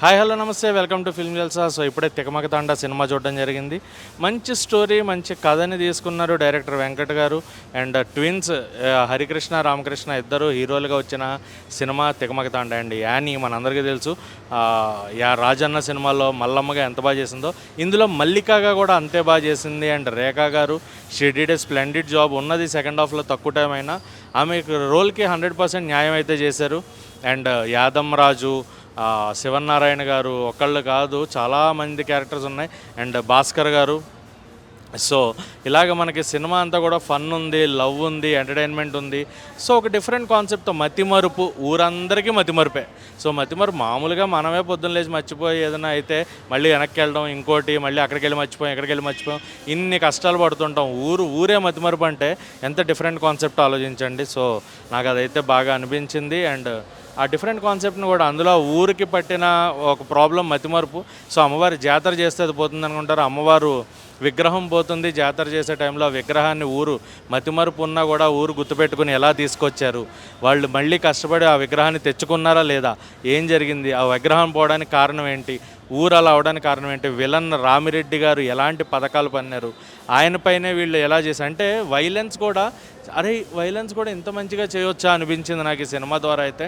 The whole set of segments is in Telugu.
హాయ్ హలో నమస్తే welcome to film Jalsa. So ఇప్పుడే తికమక తాండా సినిమా చూడడం జరిగింది. మంచి స్టోరీ, మంచి కథని తీసుకున్నారు డైరెక్టర్ వెంకట్ గారు. అండ్ ట్విన్స్ హరికృష్ణ రామకృష్ణ ఇద్దరు హీరోలుగా వచ్చిన సినిమా తికమక తాండా అండి. యానీ మనందరికీ తెలుసు. రాజన్న సినిమాలో మల్లమ్మగా ఎంత బాగా చేసిందో ఇందులో మల్లికగా కూడా అంతే బాగా చేసింది. అండ్ రేఖా గారు she did a splendid job. ఉన్నది సెకండ్ హాఫ్లో తక్కువ టైం అయినా ఆమె రోల్కి 100% న్యాయం అయితే చేశారు. అండ్ యాదమ్ రాజు, శివనారాయణ గారు ఒకళ్ళు కాదు, చాలామంది క్యారెక్టర్స్ ఉన్నాయి. అండ్ భాస్కర్ గారు. సో ఇలాగ మనకి సినిమా అంతా కూడా ఫన్ ఉంది, లవ్ ఉంది, ఎంటర్టైన్మెంట్ ఉంది. సో ఒక డిఫరెంట్ కాన్సెప్ట్తో మతిమరుపు, ఊరందరికీ మతిమరుపే. సో మతిమరుపు మామూలుగా మనమే పొద్దున్న లేచి మర్చిపోయి ఏదైనా అయితే మళ్ళీ వెనక్కి వెళ్ళడం, ఇంకోటి మళ్ళీ అక్కడికి వెళ్ళి మర్చిపోయాం, ఎక్కడికి వెళ్ళి మర్చిపోయాం, ఇన్ని కష్టాలు పడుతుంటాం. ఊరే మతిమరుపు అంటే ఎంత డిఫరెంట్ కాన్సెప్ట్ ఆలోచించండి. సో నాకు అదైతే బాగా అనిపించింది. అండ్ ఆ డిఫరెంట్ కాన్సెప్ట్ని కూడా అందులో ఊరికి పట్టిన ఒక ప్రాబ్లం మతిమరుపు. సో అమ్మవారి జాతర చేస్తే అది పోతుంది అనుకుంటారు. అమ్మవారు విగ్రహం పోతుంది జాతర చేసే టైంలో. ఆ విగ్రహాన్ని ఊరు మతిమరుపు ఉన్నా కూడా ఊరు గుర్తుపెట్టుకుని ఎలా తీసుకొచ్చారు, వాళ్ళు మళ్ళీ కష్టపడి ఆ విగ్రహాన్ని తెచ్చుకున్నారా లేదా, ఏం జరిగింది, ఆ విగ్రహం పోవడానికి కారణం ఏంటి, ఊరు అలా అవడానికి కారణం ఏంటి, విలన్ రామిరెడ్డి గారు ఎలాంటి పథకాలు పన్నారు, ఆయనపైనే వీళ్ళు ఎలా చేశారు అంటే వైలెన్స్ కూడా ఇంత మంచిగా చేయవచ్చా అనిపించింది నాకు ఈ సినిమా ద్వారా. అయితే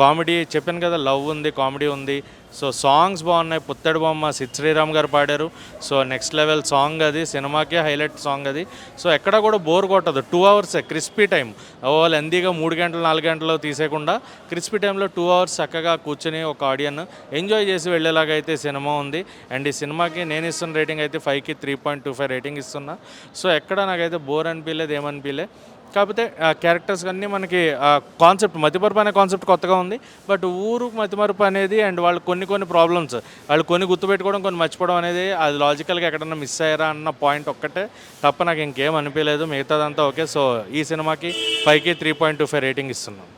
కామెడీ చెప్పాను కదా, లవ్ ఉంది, కామెడీ ఉంది. సో సాంగ్స్ బాగున్నాయి. పుత్తడి బొమ్మ సిద్ శ్రీరామ్ గారు పాడారు. సో నెక్స్ట్ లెవెల్ సాంగ్ అది, సినిమాకే హైలైట్ సాంగ్ అది. సో ఎక్కడ కూడా బోర్ కొట్టదు. 2 hours క్రిస్పీ టైం. వాళ్ళు ఎందీగా 3 గంటలు 4 గంటలు తీసేయకుండా క్రిస్పీ టైంలో 2 hours చక్కగా కూర్చొని ఒక ఆడియన్ ఎంజాయ్ చేసి వెళ్ళేలాగా అయితే సినిమా ఉంది. అండ్ ఈ సినిమాకి నేను ఇస్తున్న రేటింగ్ అయితే 5కి 3.25 రేటింగ్ ఇస్తున్నా. సో ఎక్కడ నాకైతే బోర్ అనిపించలేదు, ఏమనిపించలే. కాకపోతే క్యారెక్టర్స్ అన్నీ మనకి కాన్సెప్ట్ మతిమరుపు అనే కాన్సెప్ట్ కొత్తగా ఉంది. బట్ ఊరు మతిమరుపు అనేది అండ్ వాళ్ళు కొన్ని ప్రాబ్లమ్స్ వాళ్ళు కొన్ని గుర్తుపెట్టుకోవడం, కొన్ని మర్చిపోవడం అనేది అది లాజికల్గా ఎక్కడన్నా మిస్ అయ్యారా అన్న పాయింట్ ఒక్కటే తప్ప నాకు ఇంకేం అనిపించలేదు. మిగతాదంతా ఓకే. సో ఈ సినిమాకి 5కి 3.25 రేటింగ్ ఇస్తున్నాం.